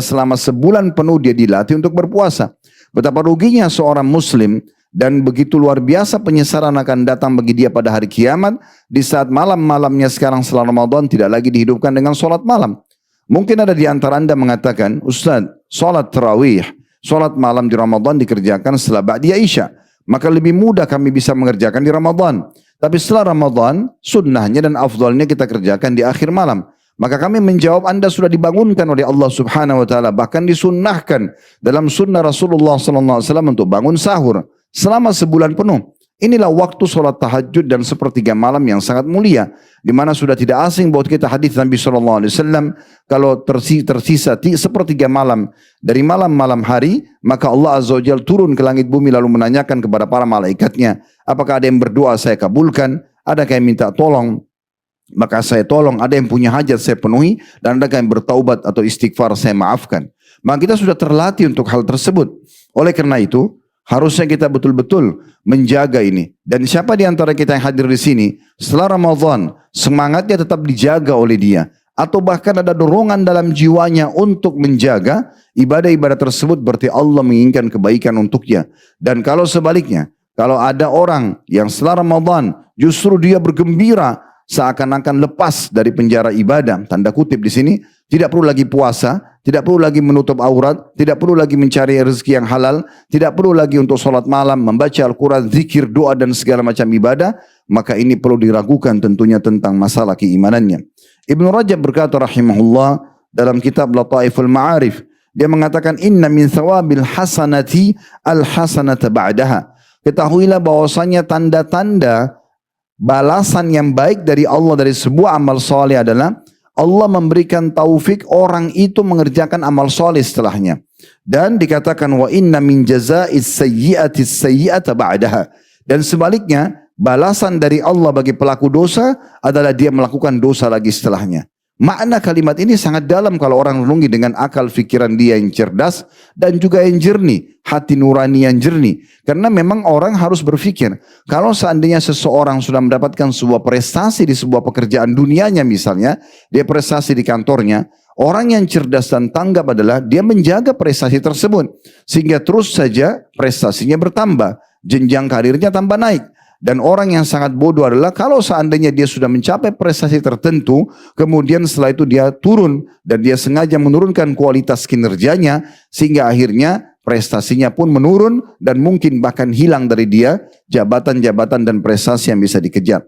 selama sebulan penuh dia dilatih untuk berpuasa. Betapa ruginya seorang muslim dan begitu luar biasa penyesaran akan datang bagi dia pada hari kiamat di saat malam-malamnya sekarang setelah Ramadan tidak lagi dihidupkan dengan sholat malam. Mungkin ada di antara anda mengatakan, Ustaz, sholat tarawih, sholat malam di Ramadan dikerjakan setelah ba'diyah Isya. Maka lebih mudah kami bisa mengerjakan di Ramadan. Tapi setelah Ramadan, sunnahnya dan afdalnya kita kerjakan di akhir malam. Maka kami menjawab, anda sudah dibangunkan oleh Allah Subhanahu wa taala, bahkan disunnahkan dalam sunnah Rasulullah sallallahu alaihi wasallam untuk bangun sahur selama sebulan penuh. Inilah waktu sholat tahajud dan sepertiga malam yang sangat mulia, di mana sudah tidak asing buat kita hadis Nabi sallallahu alaihi wasallam, kalau tersisa sepertiga malam dari malam-malam hari, maka Allah Azza wa Jalla turun ke langit bumi lalu menanyakan kepada para malaikatnya, apakah ada yang berdoa saya kabulkan, adakah yang minta tolong maka saya tolong, ada yang punya hajat saya penuhi, dan adakah yang bertaubat atau istighfar saya maafkan. Maka kita sudah terlatih untuk hal tersebut. Oleh karena itu harusnya kita betul-betul menjaga ini. Dan siapa di antara kita yang hadir di sini setelah Ramadan semangatnya tetap dijaga oleh dia, atau bahkan ada dorongan dalam jiwanya untuk menjaga ibadah-ibadah tersebut, berarti Allah menginginkan kebaikan untuknya. Dan kalau sebaliknya, kalau ada orang yang setelah Ramadan justru dia bergembira seakan-akan lepas dari penjara ibadah, tanda kutip di sini, tidak perlu lagi puasa, tidak perlu lagi menutup aurat, tidak perlu lagi mencari rezeki yang halal, tidak perlu lagi untuk sholat malam, membaca Al-Quran, zikir, doa dan segala macam ibadah, maka ini perlu diragukan tentunya tentang masalah keimanannya. Ibnu Rajab berkata rahimahullah dalam kitab Lataiful Ma'arif, dia mengatakan inna min thawabil hasanati al-hasanata ba'daha. Ketahuilah bahwasanya tanda-tanda balasan yang baik dari Allah dari sebuah amal soleh adalah Allah memberikan taufik orang itu mengerjakan amal soleh setelahnya. Dan dikatakan wa inna min jaza'is sayyi'atis sayyi'ata ba'daha. Dan sebaliknya balasan dari Allah bagi pelaku dosa adalah dia melakukan dosa lagi setelahnya. Makna kalimat ini sangat dalam kalau orang renungi dengan akal fikiran dia yang cerdas dan juga yang jernih, hati nurani yang jernih. Karena memang orang harus berpikir, kalau seandainya seseorang sudah mendapatkan sebuah prestasi di sebuah pekerjaan dunianya misalnya, dia prestasi di kantornya, orang yang cerdas dan tanggap adalah dia menjaga prestasi tersebut. Sehingga terus saja prestasinya bertambah, jenjang karirnya tambah naik. Dan orang yang sangat bodoh adalah kalau seandainya dia sudah mencapai prestasi tertentu, kemudian setelah itu dia turun dan dia sengaja menurunkan kualitas kinerjanya sehingga akhirnya prestasinya pun menurun dan mungkin bahkan hilang dari dia jabatan-jabatan dan prestasi yang bisa dikejar.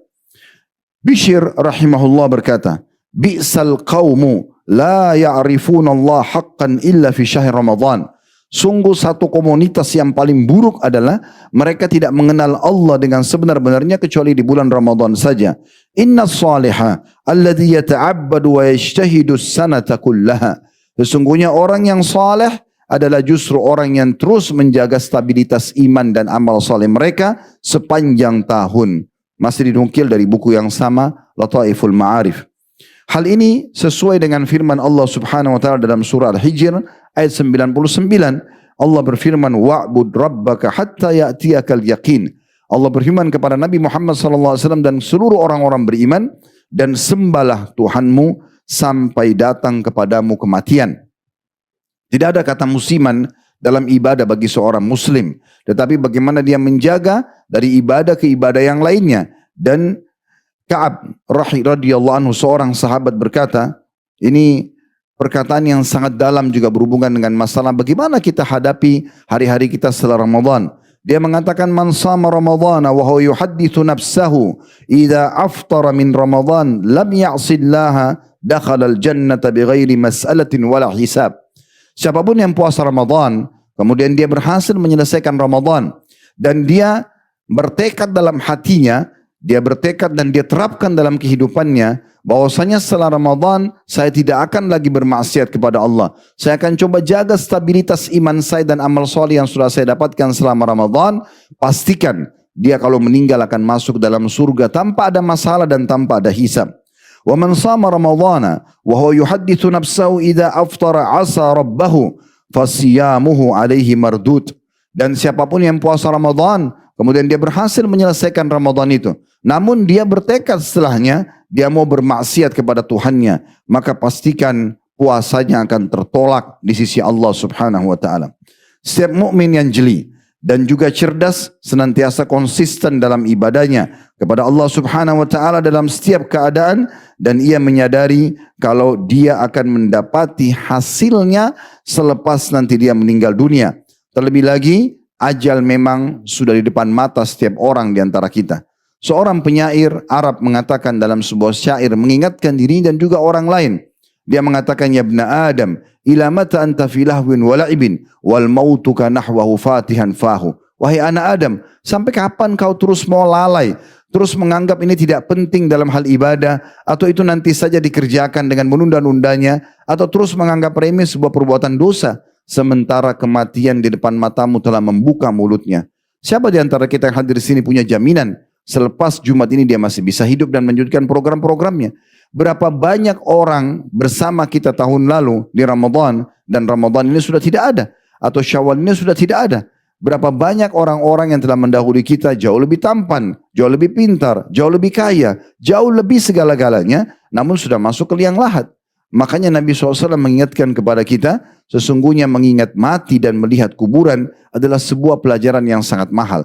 Bishr rahimahullah berkata, "Bi'sal qaumu la ya'rifuna Allah haqqan illa fi syahr Ramadan." Sungguh satu komunitas yang paling buruk adalah mereka tidak mengenal Allah dengan sebenar-benarnya kecuali di bulan Ramadan saja. Inna salihah alladhi yata'abbadu wa yajtahidu sanata kullaha. Sesungguhnya orang yang saleh adalah justru orang yang terus menjaga stabilitas iman dan amal saleh mereka sepanjang tahun. Masih dinukil dari buku yang sama, Lataiful Ma'arif. Hal ini sesuai dengan firman Allah Subhanahu wa taala dalam surah Al-Hijr ayat 99. Allah berfirman, wa'bud rabbaka hatta ya'tiyakal yaqin. Allah berfirman kepada Nabi Muhammad sallallahu alaihi wasallam dan seluruh orang-orang beriman, dan sembahlah Tuhanmu sampai datang kepadamu kematian. Tidak ada kata musiman dalam ibadah bagi seorang muslim, tetapi bagaimana dia menjaga dari ibadah ke ibadah yang lainnya. Dan Ka'ab radhiyallahu anhu, seorang sahabat, berkata, ini perkataan yang sangat dalam juga berhubungan dengan masalah bagaimana kita hadapi hari-hari kita setelah Ramadan. Dia mengatakan, man sama Ramadhana wa huwa yuhaddithu nafsahu idza aftara min Ramadan lam ya'sillaha dakhala al-jannata bighairi mas'alatin wala hisab. Siapapun yang puasa Ramadan kemudian dia berhasil menyelesaikan Ramadan dan dia bertekad dalam hatinya, dia bertekad dan dia terapkan dalam kehidupannya bahwasanya setelah Ramadan saya tidak akan lagi bermaksiat kepada Allah. Saya akan coba jaga stabilitas iman saya dan amal soleh yang sudah saya dapatkan selama Ramadan. Pastikan dia kalau meninggal akan masuk dalam surga tanpa ada masalah dan tanpa ada hisab. Wa man shama Ramadhana wa huwa yuhaddithu nafsahu idza aftara asa rabbahu fasiyamuhu alaihi mardud. Dan siapapun yang puasa Ramadan kemudian dia berhasil menyelesaikan Ramadan itu, namun dia bertekad setelahnya dia mau bermaksiat kepada Tuhannya, maka pastikan puasanya akan tertolak di sisi Allah Subhanahu wa taala. Setiap mukmin yang jeli dan juga cerdas senantiasa konsisten dalam ibadahnya kepada Allah Subhanahu wa taala dalam setiap keadaan, dan ia menyadari kalau dia akan mendapati hasilnya selepas nanti dia meninggal dunia. Terlebih lagi, ajal memang sudah di depan mata setiap orang di antara kita. Seorang penyair Arab mengatakan dalam sebuah syair mengingatkan diri dan juga orang lain. Dia mengatakan, ya ibna Adam, ila mata anta fi lahwin wa la'ibin wal mautuka nahwahu fatihan fahu. Wahai anak Adam, sampai kapan kau terus mau lalai, terus menganggap ini tidak penting dalam hal ibadah, atau itu nanti saja dikerjakan dengan menunda-nundanya, atau terus menganggap remeh sebuah perbuatan dosa, sementara kematian di depan matamu telah membuka mulutnya. Siapa di antara kita yang hadir di sini punya jaminan selepas Jumat ini dia masih bisa hidup dan melanjutkan program-programnya? Berapa banyak orang bersama kita tahun lalu di Ramadan, dan Ramadan ini sudah tidak ada, atau Syawal ini sudah tidak ada. Berapa banyak orang-orang yang telah mendahului kita jauh lebih tampan, jauh lebih pintar, jauh lebih kaya, jauh lebih segala-galanya, namun sudah masuk ke liang lahat. Makanya Nabi SAW mengingatkan kepada kita, sesungguhnya mengingat mati dan melihat kuburan adalah sebuah pelajaran yang sangat mahal.